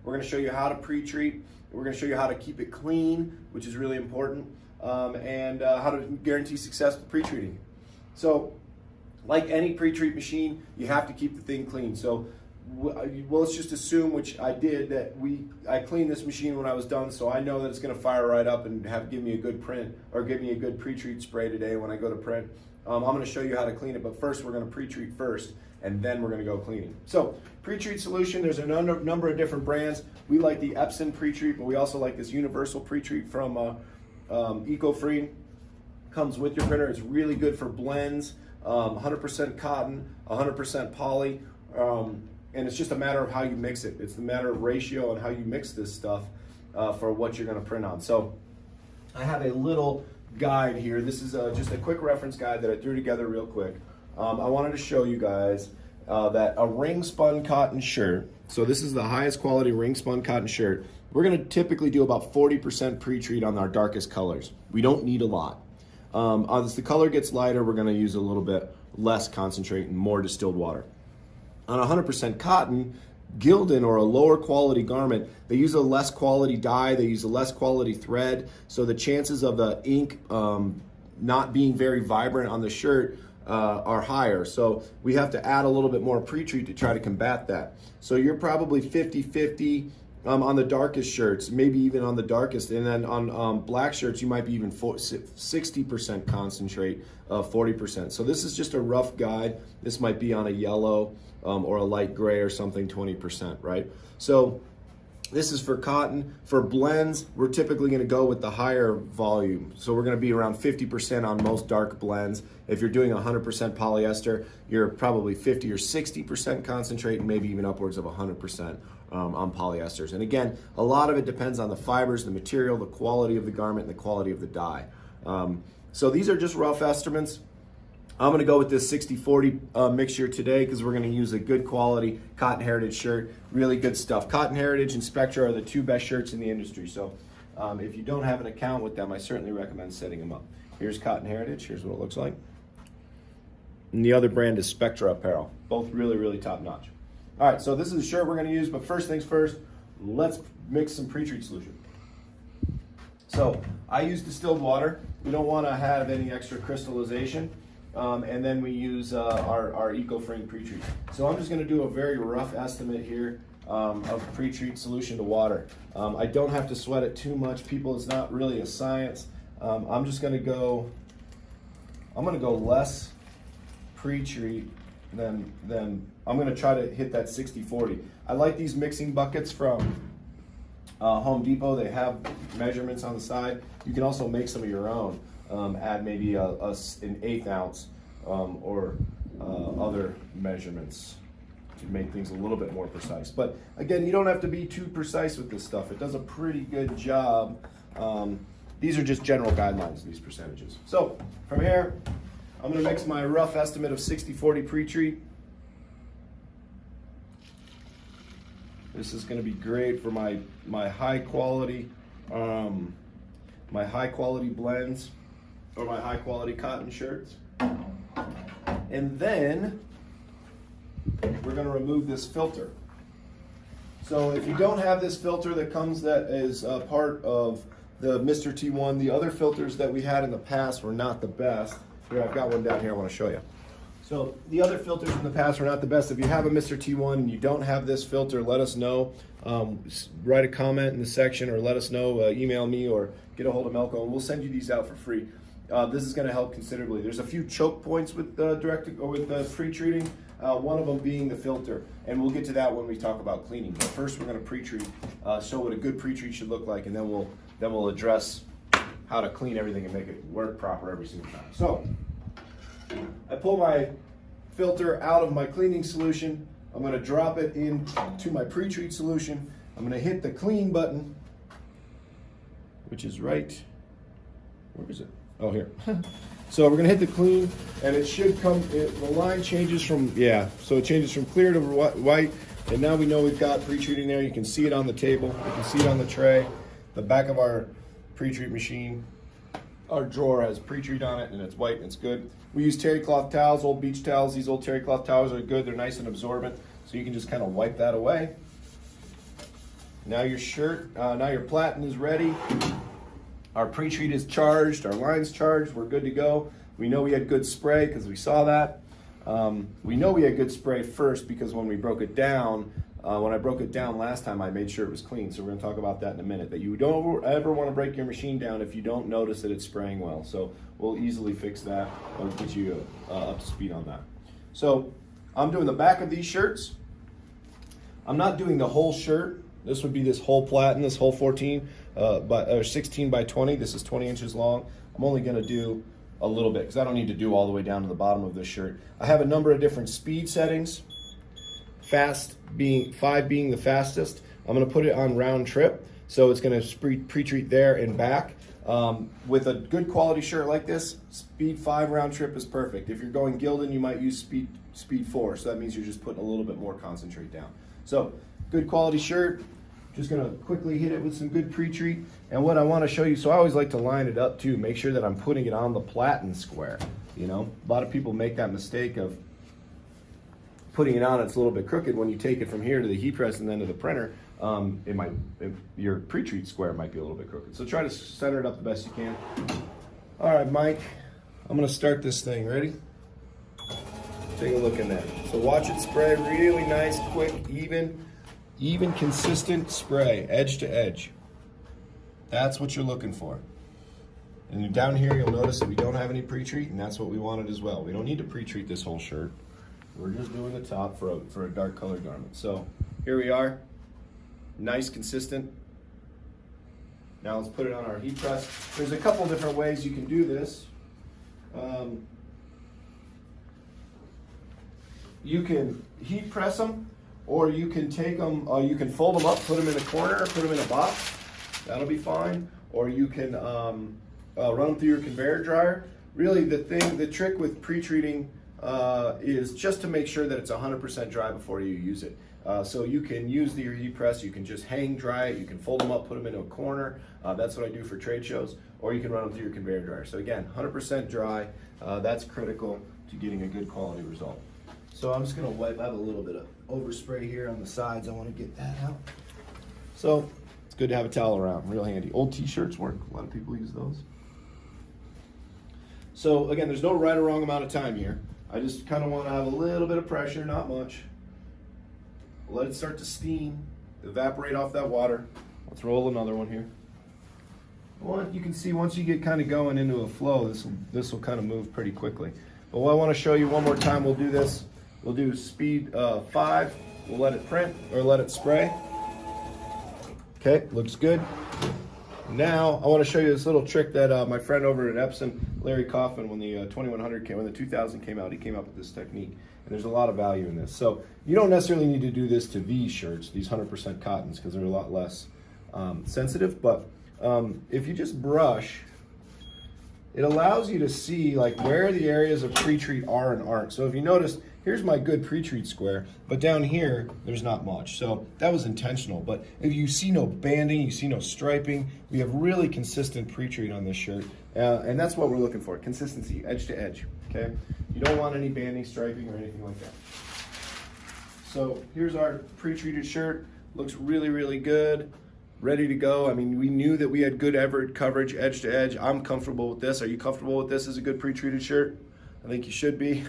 We're going to show you how to pre-treat. We're going to show you how to keep it clean, which is really important, and how to guarantee success with pre-treating. So, like any pre-treat machine, you have to keep the thing clean. So, well, let's just assume, which I did, that I cleaned this machine when I was done, so I know that it's going to fire right up and give me a good print, or give me a good pre-treat spray today when I go to print. I'm going to show you how to clean it, but first we're going to pre-treat first, and then we're going to go cleaning. So, Pretreat Solution, there's a number of different brands. We like the Epson Pretreat, but we also like this universal Pretreat from Eco-Free. Comes with your printer. It's really good for blends, 100% cotton, 100% poly, and it's just a matter of how you mix it. It's a matter of ratio and how you mix this stuff for what you're going to print on. So, I have a little guide here. This is just a quick reference guide that I threw together real quick. I wanted to show you guys that a ring spun cotton shirt, so this is the highest quality ring spun cotton shirt, we're going to typically do about 40% pre-treat on our darkest colors. We don't need a lot. As the color gets lighter, we're going to use a little bit less concentrate and more distilled water. On 100% cotton, Gildan, or a lower quality garment, they use a less quality dye, they use a less quality thread, so the chances of the ink not being very vibrant on the shirt are higher. So we have to add a little bit more pre-treat to try to combat that. So you're probably 50-50 on the darkest shirts, maybe even on the darkest, and then on black shirts you might be even 60% concentrate, 40%. So this is just a rough guide. This might be on a yellow or a light gray or something, 20%, right? So this is for cotton. For blends, we're typically going to go with the higher volume. So we're going to be around 50% on most dark blends. If you're doing 100% polyester, you're probably 50 or 60% concentrate, and maybe even upwards of 100% on polyesters. And again, a lot of it depends on the fibers, the material, the quality of the garment, and the quality of the dye. So these are just rough estimates. I'm going to go with this 60-40 mixture today because we're going to use a good quality Cotton Heritage shirt. Really good stuff. Cotton Heritage and Spectra are the two best shirts in the industry. So if you don't have an account with them, I certainly recommend setting them up. Here's Cotton Heritage. Here's what it looks like. And the other brand is Spectra Apparel. Both really, really top notch. All right, so this is the shirt we're going to use, but first things first, let's mix some Pretreat solution. So I use distilled water. We don't want to have any extra crystallization. And then we use our Eco-Free Pretreat. So I'm just going to do a very rough estimate here of Pretreat solution to water. I don't have to sweat it too much, people. It's not really a science. I'm just going to go. I'm going to go less Pretreat than I'm going to try to hit that 60-40. I like these mixing buckets from Home Depot. They have measurements on the side. You can also make some of your own. Add maybe an 1/8 ounce or other measurements to make things a little bit more precise. But again, you don't have to be too precise with this stuff. It does a pretty good job. These are just general guidelines, these percentages. So from here, I'm going to mix my rough estimate of 60-40 pre-treat. This is going to be great for my high quality blends, or my high quality cotton shirts. And then we're going to remove this filter. So if you don't have this filter that is part of the Mr. T1, the other filters that we had in the past were not the best. Here, I've got one down here I want to show you. So the other filters in the past were not the best. If you have a Mr. T1 and you don't have this filter, let us know. Write a comment in the section, or let us know, email me, or get a hold of Melco, and we'll send you these out for free. This is going to help considerably. There's a few choke points with pre-treating. One of them being the filter, and we'll get to that when we talk about cleaning. But first, we're going to pre-treat, show what a good pre-treat should look like, and then we'll address how to clean everything and make it work proper every single time. So I pull my filter out of my cleaning solution. I'm going to drop it into my pre-treat solution. I'm going to hit the clean button, which is right. Where is it? Oh, here. So we're going to hit the clean, and it should come. The line changes from so it changes from clear to white, and now we know we've got pre-treating there. You can see it on the table. You can see it on the tray. The back of our pre-treat machine, our drawer has pre-treat on it, and it's white and it's good. We use terry cloth towels, old beach towels. These old terry cloth towels are good. They're nice and absorbent, so you can just kind of wipe that away. Now your now your platen is ready. Our pre-treat is charged, our line's charged, we're good to go. We know we had good spray because we saw that. We know we had good spray first because when we broke it down, when I broke it down last time, I made sure it was clean. So we're gonna talk about that in a minute. That you don't ever wanna break your machine down if you don't notice that it's spraying well. So we'll easily fix that or get you up to speed on that. So I'm doing the back of these shirts. I'm not doing the whole shirt. This would be this whole platen, this whole 16 by 20. This is 20 inches long. I'm only gonna do a little bit because I don't need to do all the way down to the bottom of this shirt. I have a number of different speed settings. 5 being the fastest. I'm gonna put it on round trip. So it's gonna pre-treat there and back. With a good quality shirt like this, speed 5 round trip is perfect. If you're going Gildan, you might use speed 4. So that means you're just putting a little bit more concentrate down. So good quality shirt. Just gonna quickly hit it with some good pre-treat. And what I wanna show you, so I always like to line it up too, make sure that I'm putting it on the platen square. You know, a lot of people make that mistake of putting it on, it's a little bit crooked. When you take it from here to the heat press and then to the printer, your pre-treat square might be a little bit crooked. So try to center it up the best you can. All right, Mike, I'm gonna start this thing. Ready? Take a look in there. So watch it spray really nice, quick, even consistent spray, edge to edge. That's what you're looking for. And down here, you'll notice that we don't have any pre-treat, and that's what we wanted as well. We don't need to pre-treat this whole shirt. We're just doing the top for a dark colored garment. So here we are, nice, consistent. Now let's put it on our heat press. There's a couple different ways you can do this. You can heat press them, or you can take them, you can fold them up, put them in a corner, put them in a box. That'll be fine. Or you can run them through your conveyor dryer. Really, the trick with pre-treating is just to make sure that it's 100% dry before you use it. So you can use your heat press, you can just hang dry it, you can fold them up, put them into a corner. That's what I do for trade shows. Or you can run them through your conveyor dryer. So again, 100% dry, that's critical to getting a good quality result. So I'm just gonna wipe out a little bit of overspray here on the sides. I wanna get that out. So it's good to have a towel around, real handy. Old t-shirts work, a lot of people use those. So again, there's no right or wrong amount of time here. I just kind of want to have a little bit of pressure, not much. Let it start to steam, evaporate off that water. Let's roll another one here. Well, you can see once you get kind of going into a flow, this will kind of move pretty quickly. But what I want to show you one more time, we'll do this. We'll do speed 5. We'll let it print or let it spray. Okay, looks good. Now I want to show you this little trick that my friend over at Epson, Larry Kaufman, when the 2100 came, when the 2000 came out, he came up with this technique, and there's a lot of value in this. So you don't necessarily need to do this to these shirts, these 100% cottons, because they're a lot less sensitive. But if you just brush, it allows you to see like where the areas of pre-treat are and aren't. So if you notice, here's my good pre-treat square, but down here, there's not much. So that was intentional. But if you see no banding, you see no striping, we have really consistent pre-treat on this shirt. And that's what we're looking for, consistency, edge to edge, okay? You don't want any banding, striping, or anything like that. So here's our pre-treated shirt. Looks really, really good. Ready to go. I mean, we knew that we had good coverage, edge to edge. I'm comfortable with this. Are you comfortable with this as a good pre-treated shirt? I think you should be.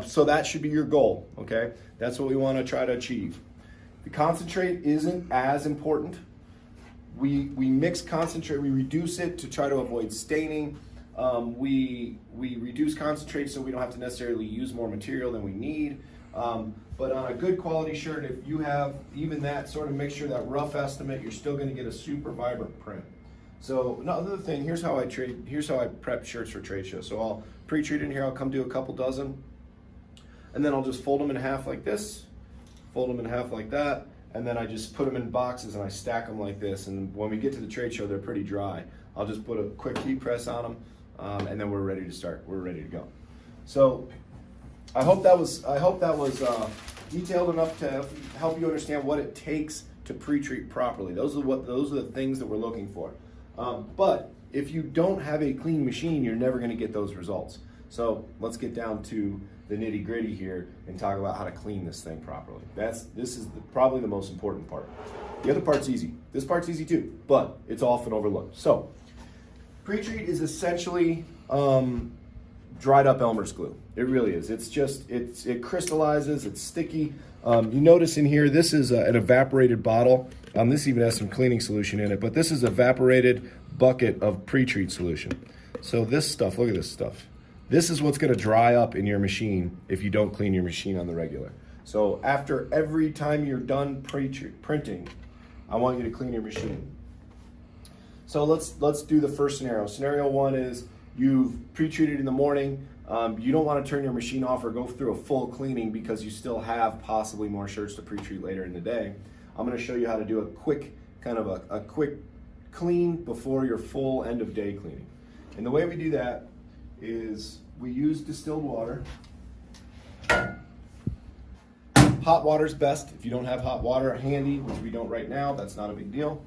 So that should be your goal, okay? That's what we want to try to achieve. The concentrate isn't as important. We mix concentrate, we reduce it to try to avoid staining. We reduce concentrate so we don't have to necessarily use more material than we need. But on a good quality shirt, if you have even that sort of mixture, that rough estimate, you're still going to get a super vibrant print. So another thing, here's how I prep shirts for trade shows. So I'll pre-treat in here, I'll come do a couple dozen, and then I'll just fold them in half like this, fold them in half like that, and then I just put them in boxes and I stack them like this. And when we get to the trade show, they're pretty dry. I'll just put a quick heat press on them, and then we're ready to start. We're ready to go. So I hope that was detailed enough to help you understand what it takes to pre-treat properly. Those are the things that we're looking for. But if you don't have a clean machine, you're never going to get those results. So let's get down to the nitty gritty here and talk about how to clean this thing properly. This is probably the most important part. The other part's easy. This part's easy too, but it's often overlooked. So, Pretreat is essentially dried up Elmer's glue. It really is. It's just, it crystallizes, it's sticky. You notice in here, this is an evaporated bottle. This even has some cleaning solution in it, but this is evaporated bucket of Pretreat solution. So this stuff, look at this stuff. This is what's gonna dry up in your machine if you don't clean your machine on the regular. So after every time you're done printing, I want you to clean your machine. So let's do the first scenario. Scenario one is you've pre-treated in the morning. You don't want to turn your machine off or go through a full cleaning because you still have possibly more shirts to pre-treat later in the day. I'm going to show you how to do a quick, kind of a quick clean before your full end of day cleaning. And the way we do that is we use distilled water. Hot water's best. If you don't have hot water handy, which we don't right now, that's not a big deal.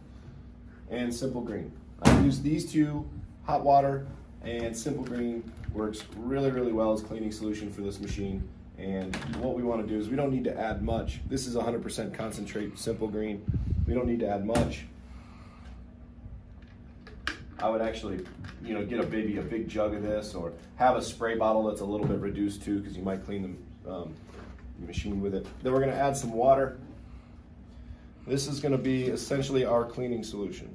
And Simple Green. I use these two, hot water and Simple Green works really, really well as cleaning solution for this machine. And what we want to do is we don't need to add much. This is 100% concentrate Simple Green. We don't need to add much. I would actually, get a big jug of this, or have a spray bottle that's a little bit reduced too, because you might clean the machine with it. Then we're going to add some water. This is going to be essentially our cleaning solution.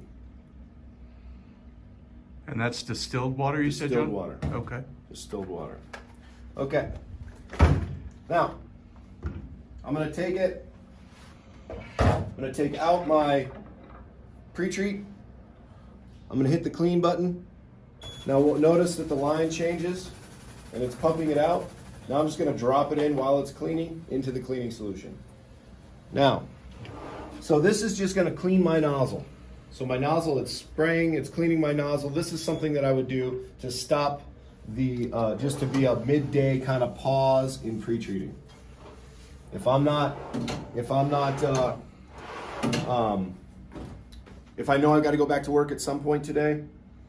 And that's distilled water, you said, John? Distilled water. Okay. Distilled water. Okay. Now, I'm going to take it. I'm going to take out my Pretreat. I'm going to hit the clean button. Now, we'll notice that the line changes and it's pumping it out. Now I'm just going to drop it in while it's cleaning into the cleaning solution. Now, so this is just going to clean my nozzle. So my nozzle, it's spraying, it's cleaning my nozzle. This is something that I would do to stop the, just to be a midday kind of pause in pre-treating. If I know I've got to go back to work at some point today,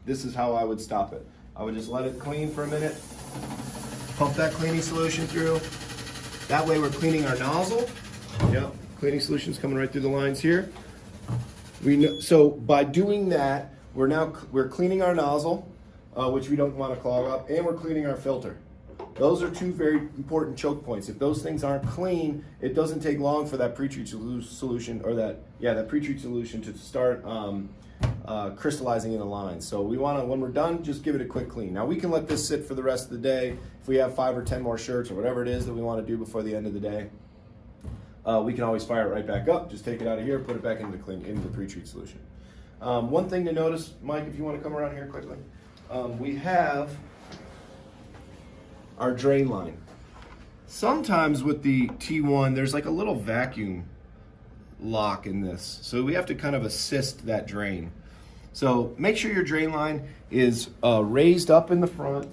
this is how I would stop it. I would just let it clean for a minute, pump that cleaning solution through. That way we're cleaning our nozzle. Yep, cleaning solution's coming right through the lines here. So by doing that, we're cleaning our nozzle, which we don't want to clog up, and we're cleaning our filter. Those are two very important choke points. If those things aren't clean, it doesn't take long for that Pretreat solution, or that Pretreat solution to start crystallizing in the lines. So we want to, when we're done, just give it a quick clean. Now we can let this sit for the rest of the day. If we have 5 or 10 more shirts or whatever it is that we want to do before the end of the day, we can always fire it right back up. Just take it out of here, put it back into the Pretreat solution. One thing to notice, Mike, if you want to come around here quickly, we have our drain line. Sometimes with the T1, there's like a little vacuum lock in this, so we have to kind of assist that drain. So make sure your drain line is raised up in the front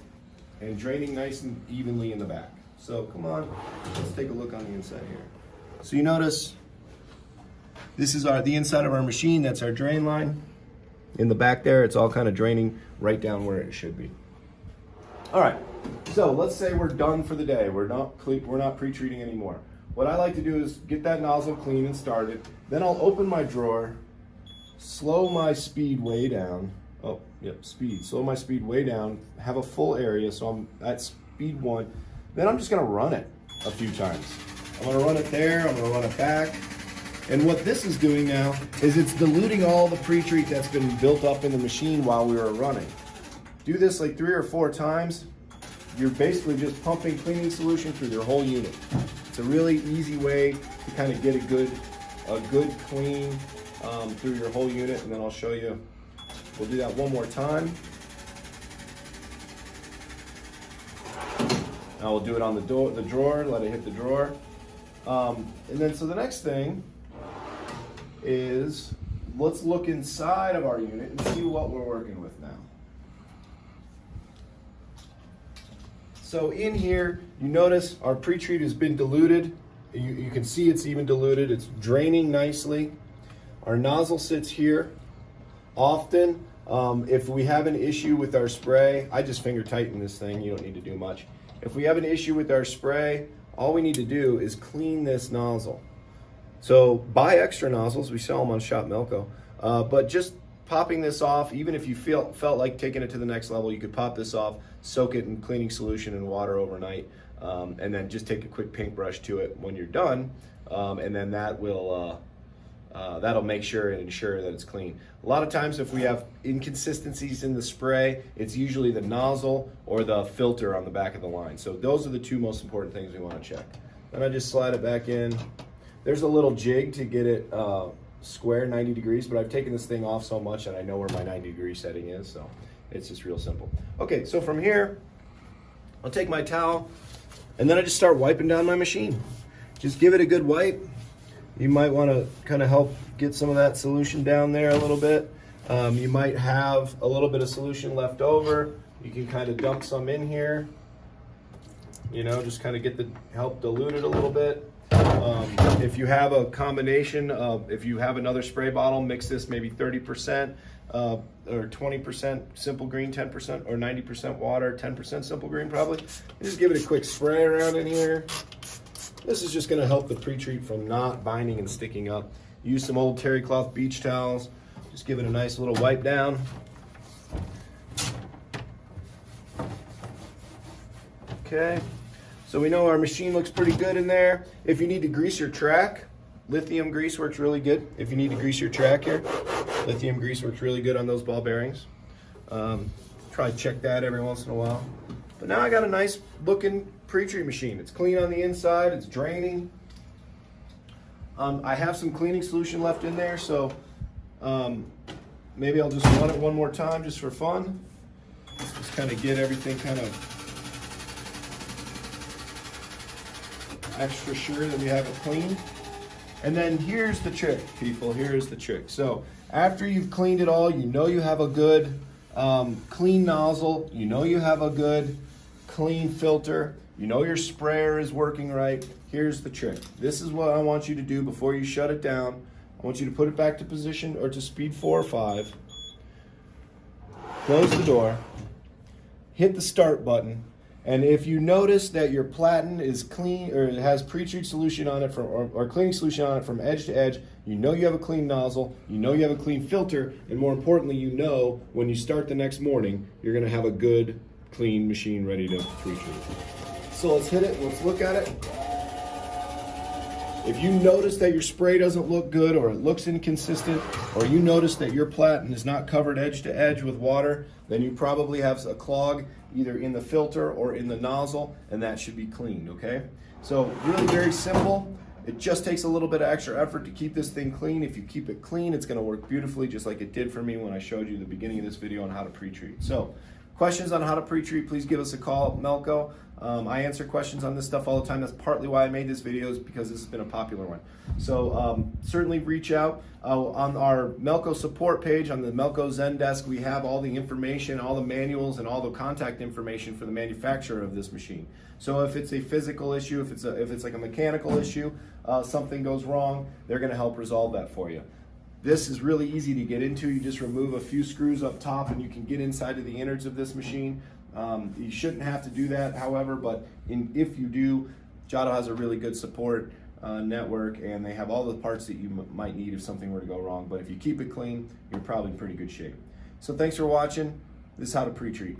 and draining nice and evenly in the back. So come on, let's take a look on the inside here. So you notice this is the inside of our machine. That's our drain line. In the back there, it's all kind of draining right down where it should be. All right, so let's say we're done for the day. We're not pre-treating anymore. What I like to do is get that nozzle clean and started. Then I'll open my drawer, slow my speed way down. Oh, yep, speed. Slow my speed way down, have a full area, so I'm at speed 1. Then I'm just gonna run it a few times. I'm gonna run it there, I'm gonna run it back. And what this is doing now is it's diluting all the pre-treat that's been built up in the machine while we were running. Do this like 3 or 4 times. You're basically just pumping cleaning solution through your whole unit. It's a really easy way to kind of get a good clean through your whole unit, and then I'll show you. We'll do that one more time. Now we'll do it on the drawer, let it hit the drawer. And then so the next thing is, let's look inside of our unit and see what we're working with now. So in here, you notice our pre-treat has been diluted. You can see it's even diluted. It's draining nicely. Our nozzle sits here. Often, if we have an issue with our spray, I just finger tighten this thing. You don't need to do much. If we have an issue with our spray, all we need to do is clean this nozzle. So buy extra nozzles. We sell them on Shop Melco. But just popping this off, even if you felt like taking it to the next level, you could pop this off, soak it in cleaning solution and water overnight, and then just take a quick paintbrush to it when you're done, and then that will that'll make sure and ensure that it's clean. A lot of times if we have inconsistencies in the spray, it's usually the nozzle or the filter on the back of the line. So those are the two most important things we want to check. Then I just slide it back in. There's a little jig to get it square 90 degrees, but I've taken this thing off so much that I know where my 90-degree setting is, so it's just real simple. Okay, so from here, I'll take my towel, and then I just start wiping down my machine. Just give it a good wipe. You might want to kind of help get some of that solution down there a little bit. You might have a little bit of solution left over. You can kind of dump some in here. You know, just kind of help dilute it a little bit. If you have a combination of, if you have another spray bottle, mix this maybe 30% or 20% simple green, 10% or 90% water, 10% simple green probably. And just give it a quick spray around in here. This is just going to help the pre-treat from not binding and sticking up. Use some old terry cloth beach towels. Just give it a nice little wipe down. Okay. So we know our machine looks pretty good in there. If you need to grease your track, lithium grease works really good. If you need to grease your track here, lithium grease works really good on those ball bearings. Try to check that every once in a while. But now I got a nice looking pre-treat machine. It's clean on the inside, it's draining. I have some cleaning solution left in there, so maybe I'll just run it one more time just for fun. Just kind of get everything kind of extra sure that we have it clean. And then here's the trick, people, here's the trick. So after you've cleaned it all, you know you have a good clean nozzle, you know you have a good clean filter, you know your sprayer is working right. Here's the trick. This is what I want you to do before you shut it down. I want you to put it back to position or to speed 4 or 5. Close the door, hit the start button. And if you notice that your platen is clean or it has pre-treat solution on it or cleaning solution on it from edge to edge, you know you have a clean nozzle, you know you have a clean filter, and more importantly, you know when you start the next morning, you're gonna have a good, clean machine ready to pre-treat. So let's hit it, let's look at it. If you notice that your spray doesn't look good or it looks inconsistent, or you notice that your platen is not covered edge to edge with water, then you probably have a clog either in the filter or in the nozzle, and that should be cleaned, okay? So really very simple. It just takes a little bit of extra effort to keep this thing clean. If you keep it clean, it's gonna work beautifully, just like it did for me when I showed you the beginning of this video on how to pre-treat. So questions on how to pre-treat, please give us a call at Melco. I answer questions on this stuff all the time. That's partly why I made this video, is because this has been a popular one. So certainly reach out. On our Melco support page on the Melco Zendesk, we have all the information, all the manuals, and all the contact information for the manufacturer of this machine. So if it's a physical issue, if it's like a mechanical issue, something goes wrong, they're going to help resolve that for you. This is really easy to get into. You just remove a few screws up top and you can get inside of the innards of this machine. You shouldn't have to do that, however, but if you do, Giotto has a really good support network, and they have all the parts that you might need if something were to go wrong. But if you keep it clean, you're probably in pretty good shape. So thanks for watching. This is how to pre-treat.